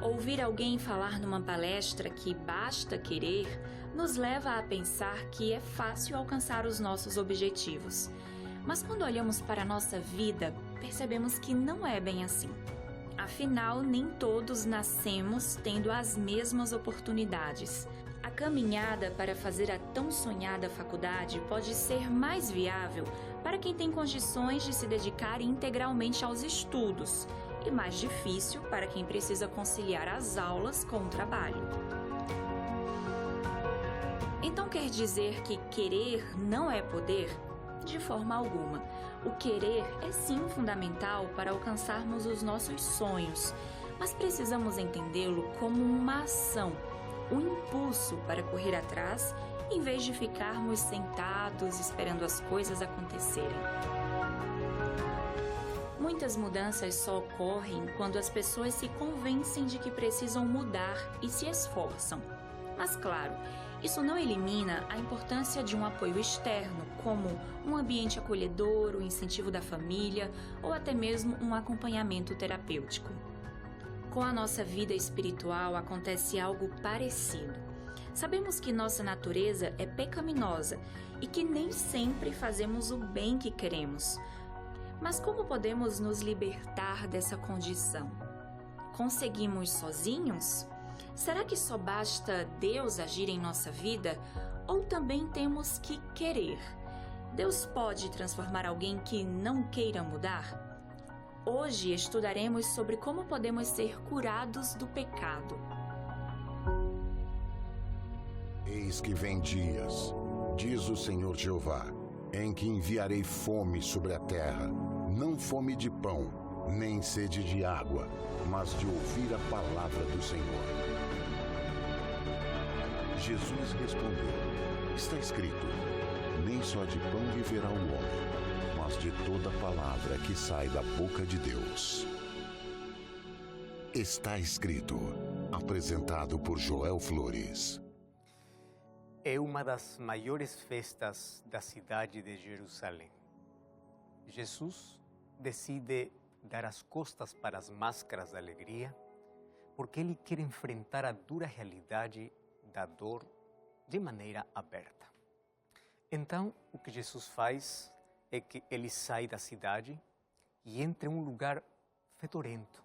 Ouvir alguém falar numa palestra que basta querer nos leva a pensar que é fácil alcançar os nossos objetivos. Mas quando olhamos para a nossa vida, percebemos que não é bem assim. Afinal, nem todos nascemos tendo as mesmas oportunidades. A caminhada para fazer a tão sonhada faculdade pode ser mais viável para quem tem condições de se dedicar integralmente aos estudos e mais difícil para quem precisa conciliar as aulas com o trabalho. Então quer dizer que querer não é poder? De forma alguma. O querer é sim fundamental para alcançarmos os nossos sonhos, mas precisamos entendê-lo como uma ação, um impulso para correr atrás, em vez de ficarmos sentados esperando as coisas acontecerem. Muitas mudanças só ocorrem quando as pessoas se convencem de que precisam mudar e se esforçam. Mas, claro, isso não elimina a importância de um apoio externo, como um ambiente acolhedor, o incentivo da família ou até mesmo um acompanhamento terapêutico. Com a nossa vida espiritual acontece algo parecido. Sabemos que nossa natureza é pecaminosa e que nem sempre fazemos o bem que queremos. Mas como podemos nos libertar dessa condição? Conseguimos sozinhos? Será que só basta Deus agir em nossa vida ou também temos que querer? Deus pode transformar alguém que não queira mudar? Hoje estudaremos sobre como podemos ser curados do pecado. Eis que vem dias, diz o Senhor Jeová, em que enviarei fome sobre a terra, não fome de pão, nem sede de água, mas de ouvir a palavra do Senhor. Jesus respondeu, está escrito, nem só de pão viverá o homem, mas de toda palavra que sai da boca de Deus. Está escrito, apresentado por Joel Flores. É uma das maiores festas da cidade de Jerusalém. Jesus decide dar as costas para as máscaras da alegria, porque ele quer enfrentar a dura realidade da dor de maneira aberta. Então, o que Jesus faz é que ele sai da cidade e entra em um lugar fedorento.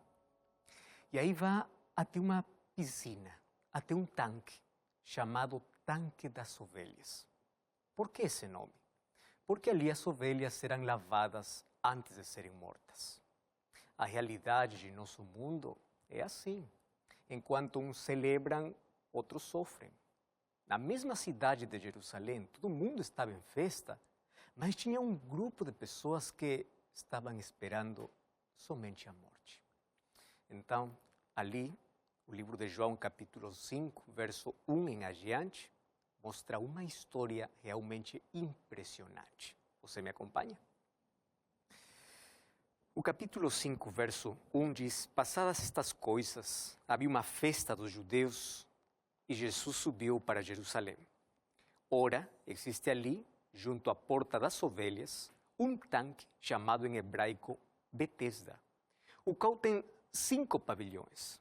E aí vai até uma piscina, até um tanque, chamado Tanque das Ovelhas. Por que esse nome? Porque ali as ovelhas serão lavadas antes de serem mortas. A realidade de nosso mundo é assim. Enquanto uns celebram, outros sofrem. Na mesma cidade de Jerusalém, todo mundo estava em festa, mas tinha um grupo de pessoas que estavam esperando somente a morte. Então, ali, o livro de João, capítulo 5, verso 1 em adiante, mostra uma história realmente impressionante. Você me acompanha? O capítulo 5, verso 1 diz, passadas estas coisas, havia uma festa dos judeus e Jesus subiu para Jerusalém. Ora, existe ali, junto à porta das ovelhas, um tanque chamado em hebraico Betesda, o qual tem 5 pavilhões.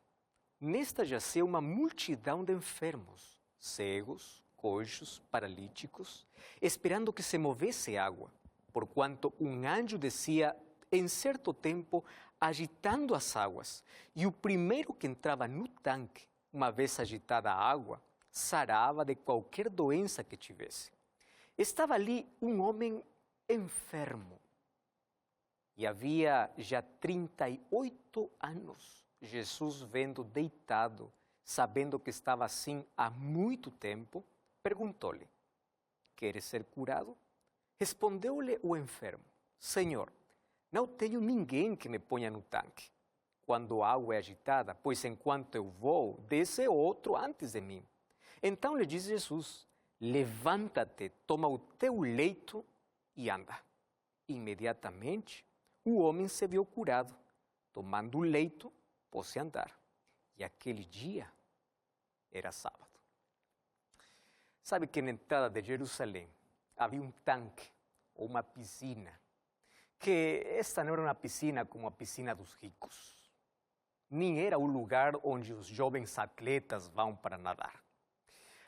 Nesta jazia uma multidão de enfermos, cegos, coxos, paralíticos, esperando que se movesse água, porquanto um anjo descia em certo tempo agitando as águas, e o primeiro que entrava no tanque, uma vez agitada a água, sarava de qualquer doença que tivesse. Estava ali um homem enfermo, e havia já 38 anos. Jesus, vendo deitado, sabendo que estava assim há muito tempo, perguntou-lhe, queres ser curado? Respondeu-lhe o enfermo, Senhor, não tenho ninguém que me ponha no tanque quando a água é agitada, pois enquanto eu vou, desce outro antes de mim. Então lhe disse Jesus, levanta-te, toma o teu leito e anda. Imediatamente, o homem se viu curado, tomando o leito, pôs-se a andar. E aquele dia era sábado. Sabe que na entrada de Jerusalém havia um tanque, ou uma piscina, que esta não era uma piscina como a piscina dos ricos. nem era o lugar onde os jovens atletas vão para nadar.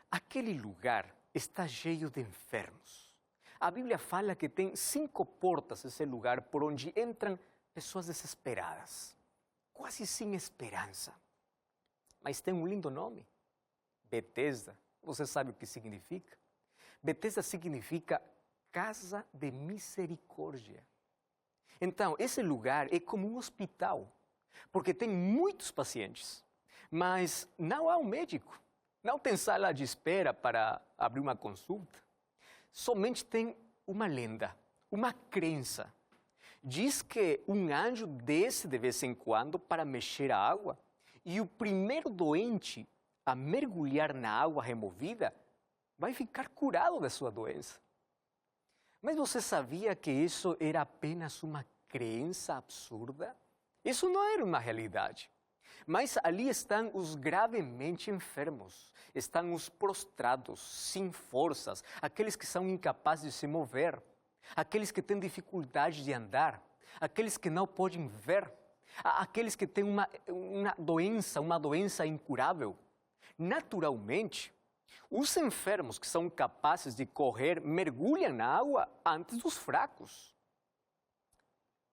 Aquele lugar está cheio de enfermos. A Bíblia fala que tem 5 portas esse lugar por onde entram pessoas desesperadas, quase sem esperança. Mas tem um lindo nome, Betesda. Você sabe o que significa? Betesda significa Casa de Misericórdia. Então, esse lugar é como um hospital, porque tem muitos pacientes, mas não há um médico, não tem sala de espera para abrir uma consulta. Somente tem uma lenda, uma crença. Diz que um anjo desce de vez em quando para mexer a água e o primeiro doente a mergulhar na água removida vai ficar curado da sua doença. Mas você sabia que isso era apenas uma crença absurda? Isso não era uma realidade. Mas ali estão os gravemente enfermos, estão os prostrados, sem forças, aqueles que são incapazes de se mover, aqueles que têm dificuldade de andar, aqueles que não podem ver, aqueles que têm uma doença incurável. Naturalmente, os enfermos que são capazes de correr mergulham na água antes dos fracos.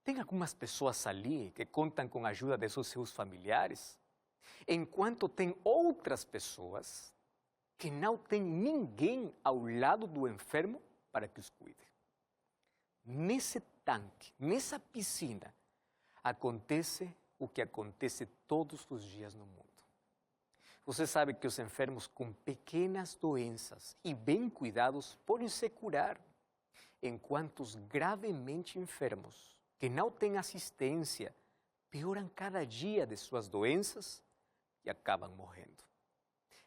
Tem algumas pessoas ali que contam com a ajuda de seus familiares, enquanto tem outras pessoas que não têm ninguém ao lado do enfermo para que os cuide. Nesse tanque, nessa piscina, acontece o que acontece todos os dias no mundo. Você sabe que os enfermos com pequenas doenças e bem cuidados podem se curar, enquanto os gravemente enfermos, que não têm assistência, pioram cada dia de suas doenças e acabam morrendo.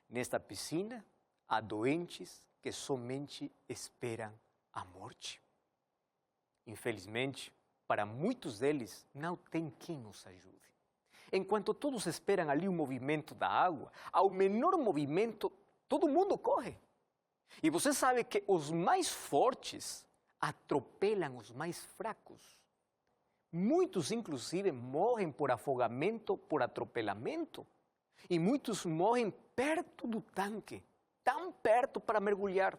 Nesta piscina, há doentes que somente esperam a morte. Infelizmente, para muitos deles, não tem quem os ajude. Enquanto todos esperam ali o movimento da água, ao menor movimento, todo mundo corre. E você sabe que os mais fortes atropelam os mais fracos. Muitos, inclusive, morrem por afogamento, por atropelamento. E muitos morrem perto do tanque, tão perto para mergulhar.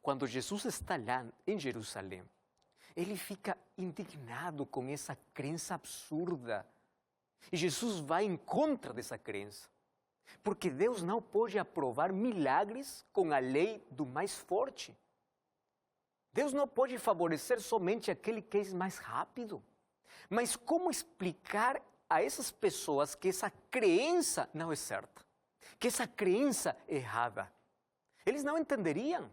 Quando Jesus está lá em Jerusalém, ele fica indignado com essa crença absurda. E Jesus vai em contra dessa crença. Porque Deus não pode aprovar milagres com a lei do mais forte. Deus não pode favorecer somente aquele que é mais rápido. Mas como explicar a essas pessoas que essa crença não é certa? Que essa crença é errada? Eles não entenderiam.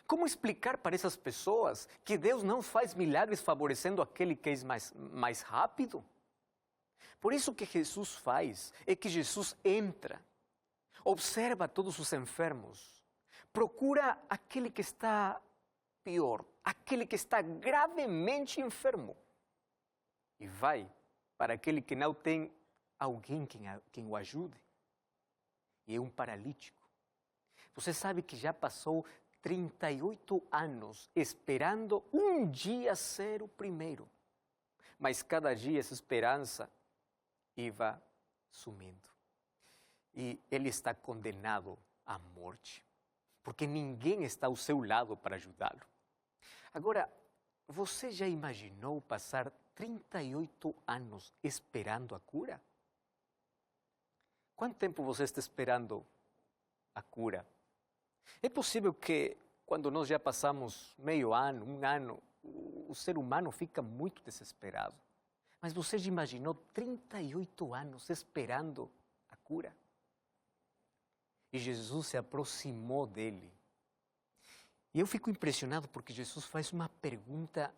Como explicar para essas pessoas que Deus não faz milagres favorecendo aquele que é mais rápido? Por isso que Jesus faz é que Jesus entra, observa todos os enfermos, procura aquele que está pior, aquele que está gravemente enfermo e vai para aquele que não tem alguém quem o ajude. E é um paralítico. Você sabe que já passou 38 anos esperando um dia ser o primeiro. Mas cada dia essa esperança ia sumindo. E ele está condenado à morte, porque ninguém está ao seu lado para ajudá-lo. Agora, você já imaginou passar 38 anos esperando a cura? Quanto tempo você está esperando a cura? É possível que, quando nós já passamos meio ano, um ano, o ser humano fica muito desesperado. Mas você já imaginou 38 anos esperando a cura? E Jesus se aproximou dele. E eu fico impressionado porque Jesus faz uma pergunta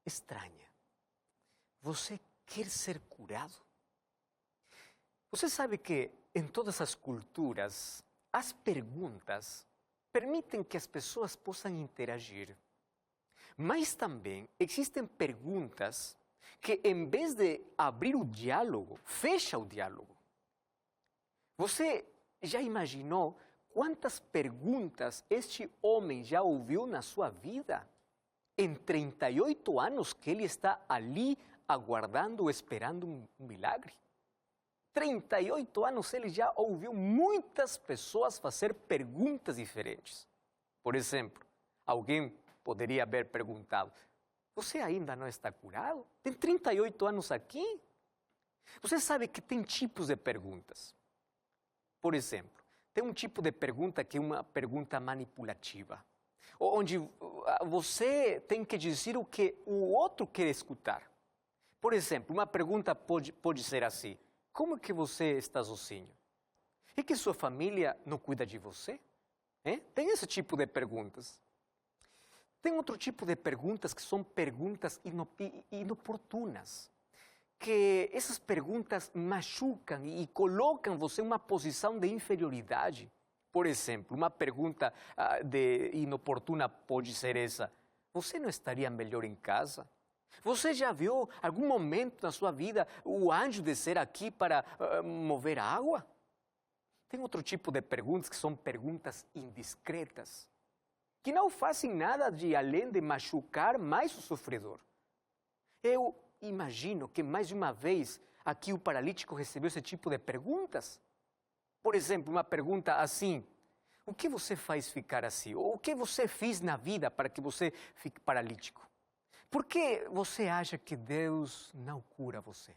estranha. Você quer ser curado? Você sabe que em todas as culturas, as perguntas permitem que as pessoas possam interagir. Mas também existem perguntas que, em vez de abrir o diálogo, fecha o diálogo. Você já imaginou quantas perguntas este homem já ouviu na sua vida? Em 38 anos que ele está ali aguardando, esperando um milagre. 38 anos ele já ouviu muitas pessoas fazer perguntas diferentes. Por exemplo, alguém poderia haver perguntado: você ainda não está curado? Tem 38 anos aqui? Você sabe que tem tipos de perguntas. Por exemplo, tem um tipo de pergunta que é uma pergunta manipulativa, onde você tem que dizer o que o outro quer escutar. Por exemplo, uma pergunta pode ser assim: como que você está sozinho? E que sua família não cuida de você? Tem esse tipo de perguntas. Tem outro tipo de perguntas que são perguntas inoportunas. Que essas perguntas machucam e colocam você em uma posição de inferioridade. Por exemplo, uma pergunta inoportuna pode ser essa: você não estaria melhor em casa? Você já viu algum momento na sua vida o anjo descer aqui para mover a água? Tem outro tipo de perguntas que são perguntas indiscretas, que não fazem nada de além de machucar mais o sofredor. Eu imagino que mais de uma vez aqui o paralítico recebeu esse tipo de perguntas. Por exemplo, uma pergunta assim: o que você faz ficar assim? Ou o que você fez na vida para que você fique paralítico? Por que você acha que Deus não cura você?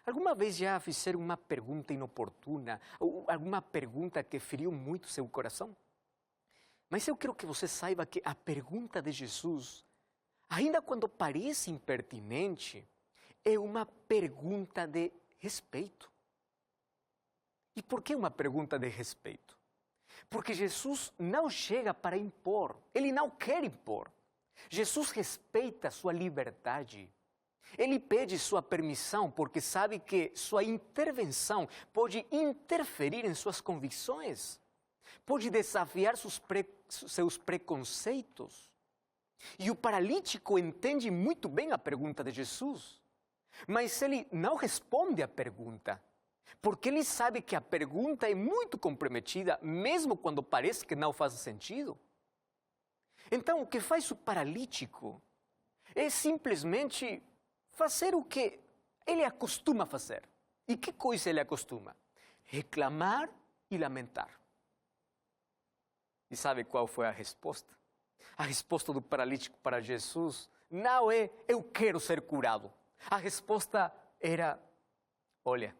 Alguma vez já fizeram uma pergunta inoportuna, ou alguma pergunta que feriu muito seu coração? Mas eu quero que você saiba que a pergunta de Jesus, ainda quando parece impertinente, é uma pergunta de respeito. E por que uma pergunta de respeito? Porque Jesus não chega para impor, ele não quer impor. Jesus respeita sua liberdade. Ele pede sua permissão porque sabe que sua intervenção pode interferir em suas convicções, pode desafiar seus preconceitos. E o paralítico entende muito bem a pergunta de Jesus, mas ele não responde à pergunta, porque ele sabe que a pergunta é muito comprometida, mesmo quando parece que não faz sentido. Então, o que faz o paralítico é simplesmente fazer o que ele acostuma fazer. E que coisa ele acostuma? Reclamar e lamentar. E sabe qual foi a resposta? A resposta do paralítico para Jesus não é: eu quero ser curado. A resposta era: olha,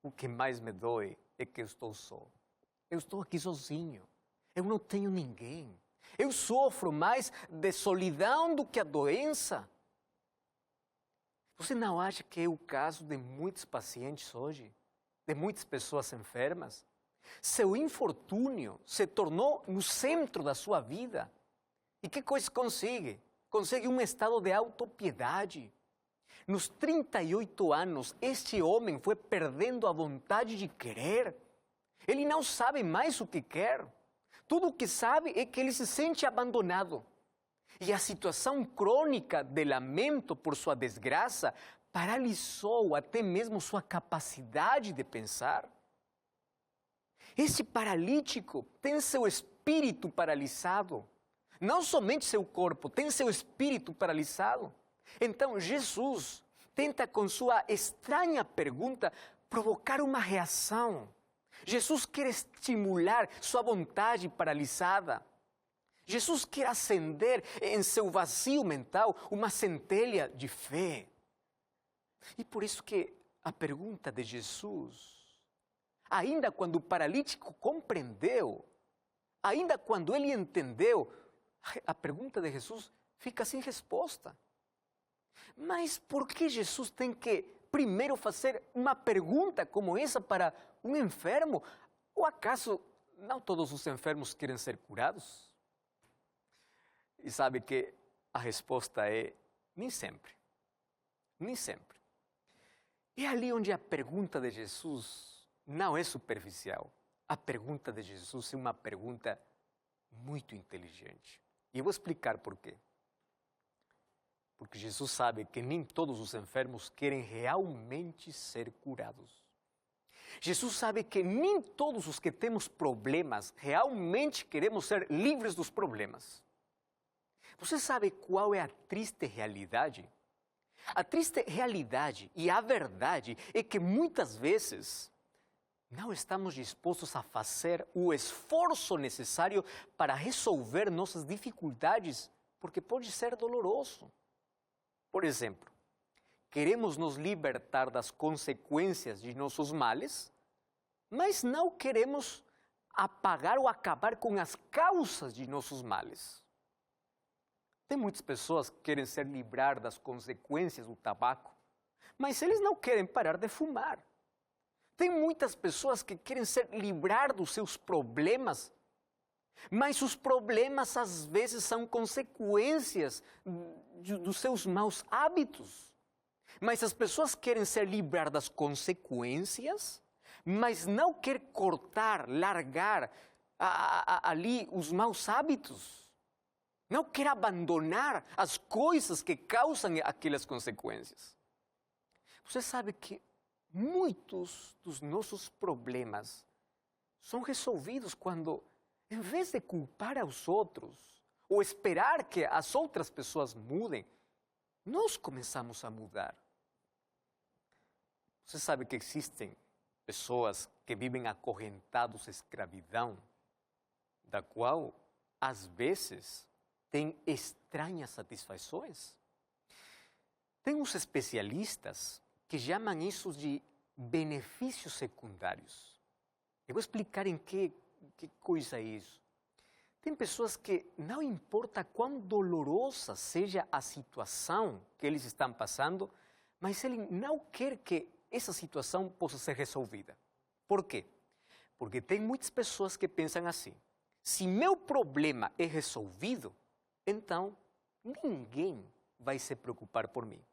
o que mais me dói é que eu estou só. Eu estou aqui sozinho. Eu não tenho ninguém. Eu sofro mais de solidão do que a doença. Você não acha que é o caso de muitos pacientes hoje? De muitas pessoas enfermas? Seu infortúnio se tornou no centro da sua vida. E que coisa consegue? Consegue um estado de autopiedade. Nos 38 anos, este homem foi perdendo a vontade de querer. Ele não sabe mais o que quer. Tudo o que sabe é que ele se sente abandonado. E a situação crônica de lamento por sua desgraça paralisou até mesmo sua capacidade de pensar. Esse paralítico tem seu espírito paralisado. Não somente seu corpo, tem seu espírito paralisado. Então Jesus tenta com sua estranha pergunta provocar uma reação. Jesus quer estimular sua vontade paralisada. Jesus quer acender em seu vazio mental uma centelha de fé. E por isso que a pergunta de Jesus, ainda quando o paralítico compreendeu, ainda quando ele entendeu, a pergunta de Jesus fica sem resposta. Mas por que Jesus tem que primeiro fazer uma pergunta como essa para um enfermo? Ou acaso não todos os enfermos querem ser curados? E sabe que a resposta é: nem sempre. Nem sempre. É ali onde a pergunta de Jesus não é superficial. A pergunta de Jesus é uma pergunta muito inteligente. E eu vou explicar por quê. Porque Jesus sabe que nem todos os enfermos querem realmente ser curados. Jesus sabe que nem todos os que temos problemas realmente queremos ser livres dos problemas. Você sabe qual é a triste realidade? A triste realidade e a verdade é que muitas vezes não estamos dispostos a fazer o esforço necessário para resolver nossas dificuldades, porque pode ser doloroso. Por exemplo, queremos nos libertar das consequências de nossos males, mas não queremos apagar ou acabar com as causas de nossos males. Tem muitas pessoas que querem se livrar das consequências do tabaco, mas eles não querem parar de fumar. Tem muitas pessoas que querem se livrar dos seus problemas, mas os problemas às vezes são consequências dos seus maus hábitos. Mas as pessoas querem se livrar das consequências, mas não querem cortar, largar ali os maus hábitos. Não quer abandonar as coisas que causam aquelas consequências. Você sabe que muitos dos nossos problemas são resolvidos quando, em vez de culpar aos outros, ou esperar que as outras pessoas mudem, nós começamos a mudar. Você sabe que existem pessoas que vivem acorrentados à escravidão, da qual, às vezes, tem estranhas satisfações? Tem uns especialistas que chamam isso de benefícios secundários. Eu vou explicar em que coisa é isso. Tem pessoas que, não importa quão dolorosa seja a situação que eles estão passando, mas ele não quer que essa situação possa ser resolvida. Por quê? Porque tem muitas pessoas que pensam assim: se meu problema é resolvido, então ninguém vai se preocupar por mim.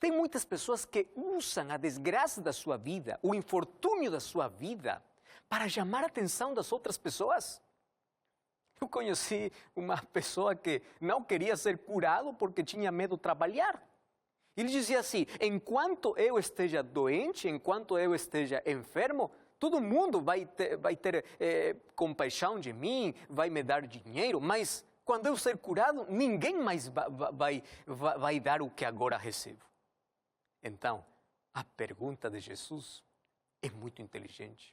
Tem muitas pessoas que usam a desgraça da sua vida, o infortúnio da sua vida, para chamar a atenção das outras pessoas. Eu conheci uma pessoa que não queria ser curado porque tinha medo de trabalhar. Ele dizia assim: enquanto eu esteja doente, enquanto eu esteja enfermo, todo mundo vai ter compaixão de mim, vai me dar dinheiro, mas quando eu ser curado, ninguém mais vai dar o que agora recebo. Então, a pergunta de Jesus é muito inteligente.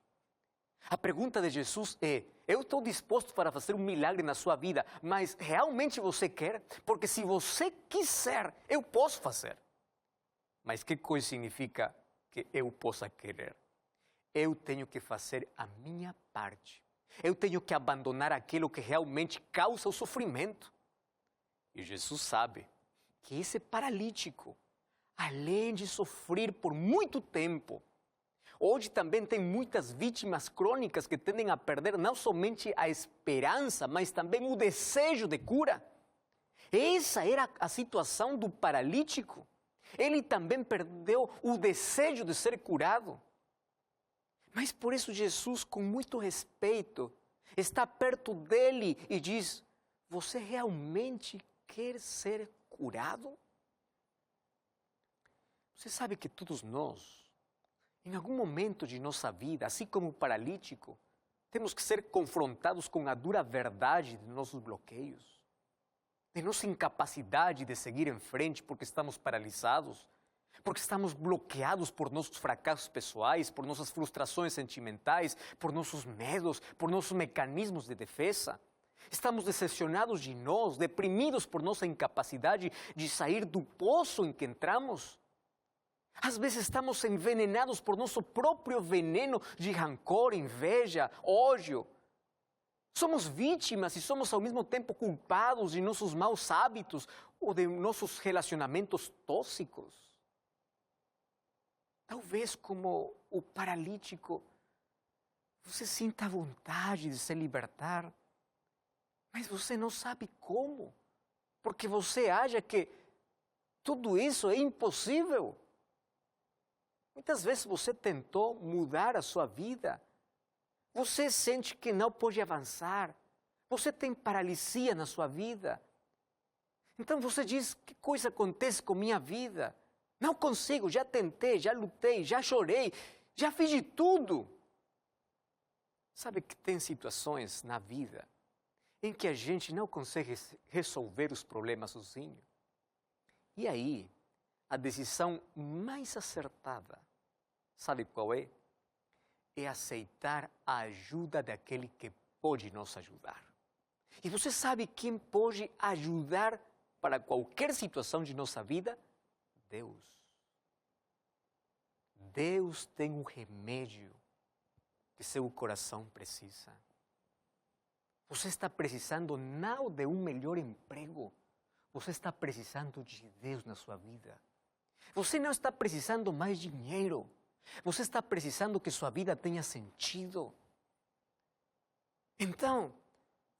A pergunta de Jesus é: eu estou disposto para fazer um milagre na sua vida, mas realmente você quer? Porque se você quiser, eu posso fazer. Mas que coisa significa que eu possa querer? Eu tenho que fazer a minha parte. Eu tenho que abandonar aquilo que realmente causa o sofrimento. E Jesus sabe que esse paralítico, além de sofrer por muito tempo, hoje também tem muitas vítimas crônicas que tendem a perder não somente a esperança, mas também o desejo de cura. Essa era a situação do paralítico. Ele também perdeu o desejo de ser curado. Mas por isso Jesus, com muito respeito, está perto dele e diz: você realmente quer ser curado? Você sabe que todos nós, em algum momento de nossa vida, assim como o paralítico, temos que ser confrontados com a dura verdade de nossos bloqueios, de nossa incapacidade de seguir em frente porque estamos paralisados, porque estamos bloqueados por nossos fracassos pessoais, por nossas frustrações sentimentais, por nossos medos, por nossos mecanismos de defesa. Estamos decepcionados de nós, deprimidos por nossa incapacidade de sair do poço em que entramos. Às vezes estamos envenenados por nosso próprio veneno de rancor, inveja, ódio. Somos vítimas e somos ao mesmo tempo culpados de nossos maus hábitos ou de nossos relacionamentos tóxicos. Talvez como o paralítico, você sinta a vontade de se libertar, mas você não sabe como, porque você acha que tudo isso é impossível. Muitas vezes você tentou mudar a sua vida, você sente que não pode avançar, você tem paralisia na sua vida. Então você diz: que coisa acontece com minha vida? Não consigo, já tentei, já lutei, já chorei, já fiz de tudo. Sabe que tem situações na vida em que a gente não consegue resolver os problemas sozinho. E aí, a decisão mais acertada, sabe qual é? É aceitar a ajuda daquele que pode nos ajudar. E você sabe quem pode ajudar para qualquer situação de nossa vida? Deus. Deus tem um remédio que seu coração precisa. Você está precisando não de um melhor emprego. Você está precisando de Deus na sua vida. Você não está precisando mais dinheiro. Você está precisando que sua vida tenha sentido. Então,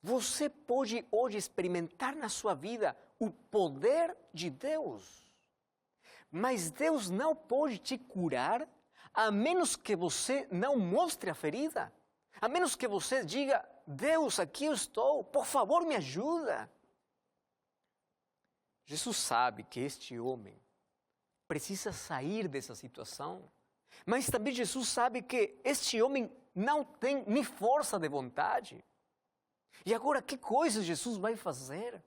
você pode hoje experimentar na sua vida o poder de Deus. Mas Deus não pode te curar a menos que você não mostre a ferida. A menos que você diga, Deus, aqui eu estou, por favor me ajuda. Jesus sabe que este homem precisa sair dessa situação. Mas também Jesus sabe que este homem não tem nem força de vontade. E agora, que coisa Jesus vai fazer?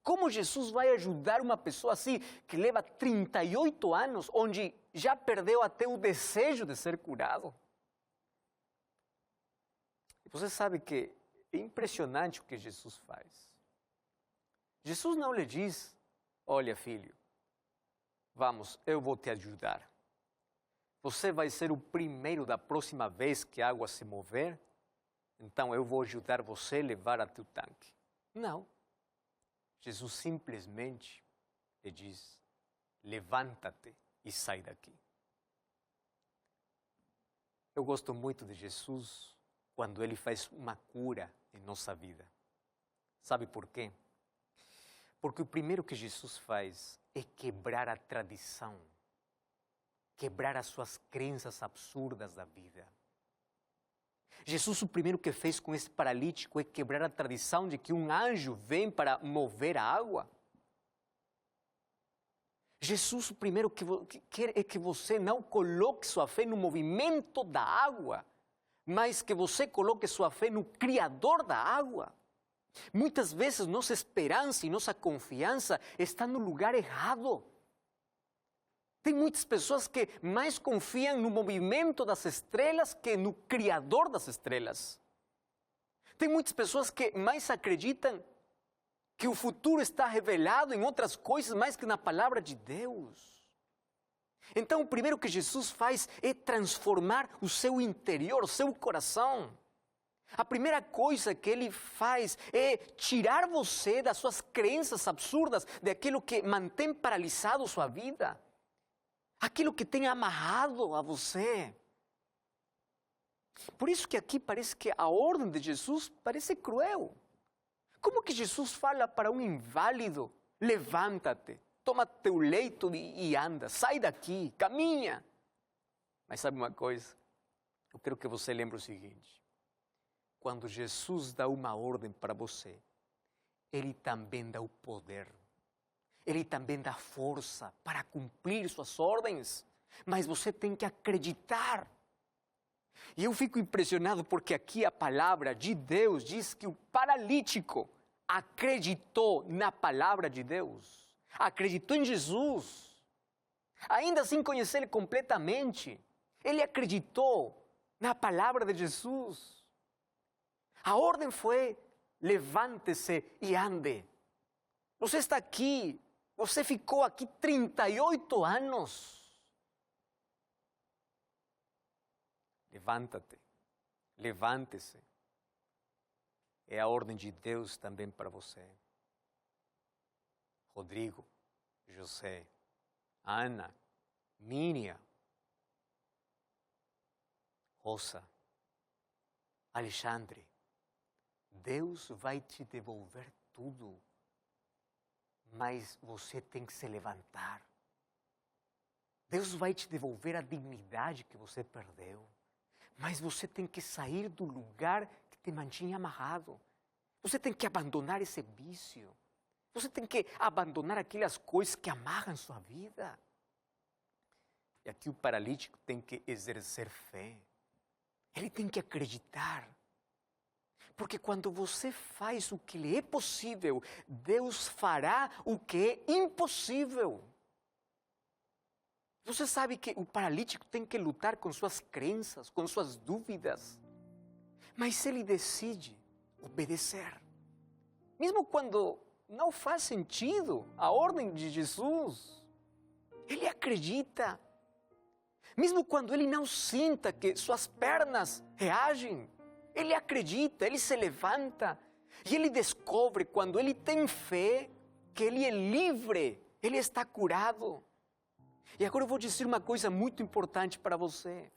Como Jesus vai ajudar uma pessoa assim, que leva 38 anos, onde já perdeu até o desejo de ser curado? Você sabe que é impressionante o que Jesus faz. Jesus não lhe diz, olha filho, vamos, eu vou te ajudar. Você vai ser o primeiro da próxima vez que a água se mover, então eu vou ajudar você a levar até o tanque. Não. Jesus simplesmente lhe diz, levanta-te e sai daqui. Eu gosto muito de Jesus quando ele faz uma cura em nossa vida. Sabe por quê? Porque o primeiro que Jesus faz é quebrar a tradição, quebrar as suas crenças absurdas da vida. Jesus, o primeiro que fez com esse paralítico é quebrar a tradição de que um anjo vem para mover a água. Jesus, o primeiro que quer é que você não coloque sua fé no movimento da água, mas que você coloque sua fé no Criador da água. Muitas vezes nossa esperança e nossa confiança está no lugar errado. Tem muitas pessoas que mais confiam no movimento das estrelas que no Criador das estrelas. Tem muitas pessoas que mais acreditam que o futuro está revelado em outras coisas mais que na palavra de Deus. Então, o primeiro que Jesus faz é transformar o seu interior, o seu coração. A primeira coisa que ele faz é tirar você das suas crenças absurdas, daquilo que mantém paralisado sua vida. Aquilo que tem amarrado a você. Por isso que aqui parece que a ordem de Jesus parece cruel. Como que Jesus fala para um inválido, levanta-te, toma teu leito e anda, sai daqui, caminha. Mas sabe uma coisa? Eu quero que você lembre o seguinte. Quando Jesus dá uma ordem para você, Ele também dá o poder. Ele também dá força para cumprir suas ordens. Mas você tem que acreditar. E eu fico impressionado porque aqui a palavra de Deus diz que o paralítico acreditou na palavra de Deus. Acreditou em Jesus. Ainda sem conhecer Ele completamente. Ele acreditou na palavra de Jesus. A ordem foi, levante-se e ande. Você está aqui. Você ficou aqui 38 anos. Levanta-te, levante-se. É a ordem de Deus também para você. Rodrigo, José, Ana, Miriam, Rosa, Alexandre. Deus vai te devolver tudo. Mas você tem que se levantar. Deus vai te devolver a dignidade que você perdeu. Mas você tem que sair do lugar que te mantinha amarrado. Você tem que abandonar esse vício. Você tem que abandonar aquelas coisas que amarram sua vida. E aqui o paralítico tem que exercer fé. Ele tem que acreditar. Porque quando você faz o que lhe é possível, Deus fará o que é impossível. Você sabe que o paralítico tem que lutar com suas crenças, com suas dúvidas. Mas ele decide obedecer. Mesmo quando não faz sentido a ordem de Jesus, ele acredita. Mesmo quando ele não sinta que suas pernas reagem, ele acredita, ele se levanta. E ele descobre, quando ele tem fé, que ele é livre, ele está curado. E agora eu vou dizer uma coisa muito importante para você.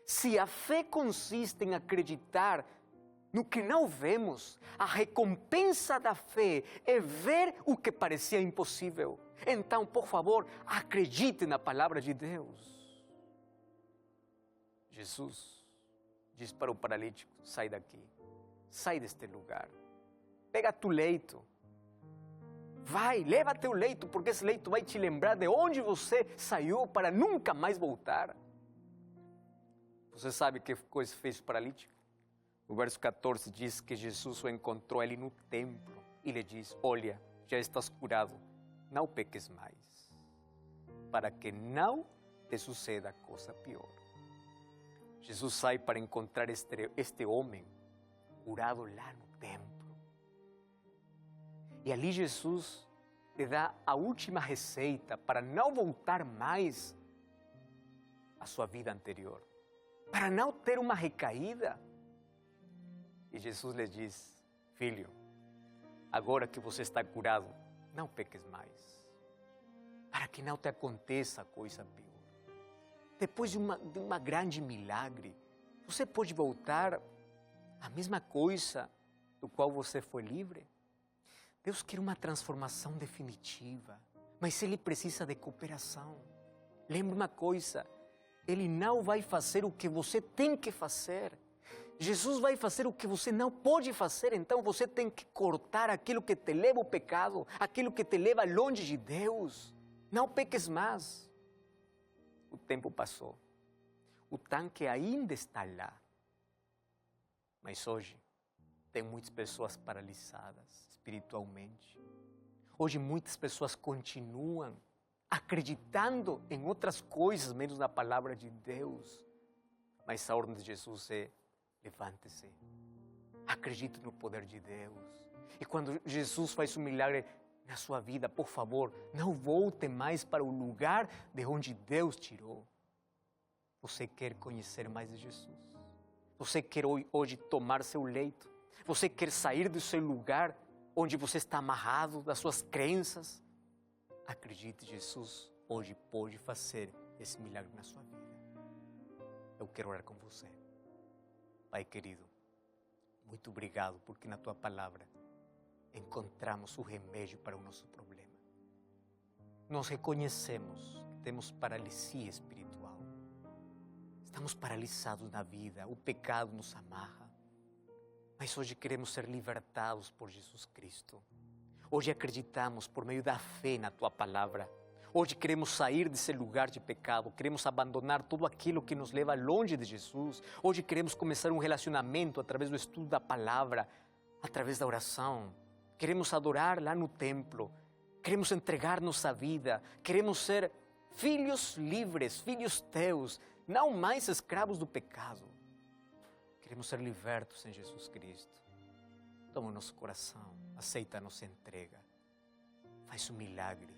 Se a fé consiste em acreditar no que não vemos, a recompensa da fé é ver o que parecia impossível. Então, por favor, acredite na palavra de Deus. Jesus diz para o paralítico: sai daqui, sai deste lugar, pega tu leito, vai, leva teu leito, porque esse leito vai te lembrar de onde você saiu para nunca mais voltar. Você sabe que coisa fez o paralítico? O verso 14 diz que Jesus o encontrou ali no templo e lhe diz: olha, já estás curado, não peques mais, para que não te suceda coisa pior. Jesus sai para encontrar este homem curado lá no templo. E ali Jesus lhe dá a última receita para não voltar mais à sua vida anterior, para não ter uma recaída. E Jesus lhe diz: filho, agora que você está curado, não peques mais, para que não te aconteça coisa pior. Depois de uma grande milagre, você pode voltar à mesma coisa do qual você foi livre? Deus quer uma transformação definitiva, mas Ele precisa de cooperação. Lembre uma coisa, Ele não vai fazer o que você tem que fazer. Jesus vai fazer o que você não pode fazer, então você tem que cortar aquilo que te leva ao pecado, aquilo que te leva longe de Deus. Não peques mais. O tempo passou, o tanque ainda está lá, mas hoje tem muitas pessoas paralisadas espiritualmente. Hoje muitas pessoas continuam acreditando em outras coisas, menos na palavra de Deus. Mas a ordem de Jesus é: levante-se, acredite no poder de Deus. E quando Jesus faz um milagre na sua vida, por favor, não volte mais para o lugar de onde Deus tirou. Você quer conhecer mais de Jesus? Você quer hoje tomar seu leito? Você quer sair do seu lugar onde você está amarrado, das suas crenças? Acredite, Jesus hoje pode fazer esse milagre na sua vida. Eu quero orar com você. Pai querido, muito obrigado, porque na Tua palavra encontramos o remédio para o nosso problema. Nós reconhecemos que temos paralisia espiritual. Estamos paralisados na vida, o pecado nos amarra. Mas hoje queremos ser libertados por Jesus Cristo. Hoje acreditamos por meio da fé na Tua palavra. Hoje queremos sair desse lugar de pecado, queremos abandonar tudo aquilo que nos leva longe de Jesus. Hoje queremos começar um relacionamento através do estudo da palavra, através da oração. Queremos adorar lá no templo, queremos entregar nossa vida, queremos ser filhos livres, filhos Teus, não mais escravos do pecado. Queremos ser libertos em Jesus Cristo. Toma o nosso coração, aceita a nossa entrega, faz um milagre.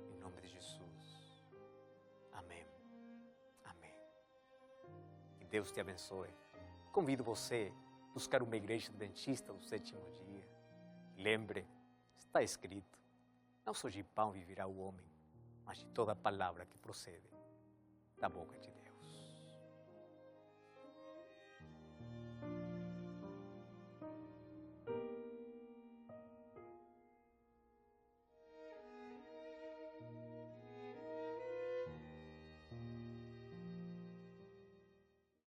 Em nome de Jesus. Amém. Amém. Que Deus te abençoe. Convido você a buscar uma igreja adventista do sétimo dia. Lembre, está escrito: não só de pão viverá o homem, mas de toda palavra que procede da boca de Deus.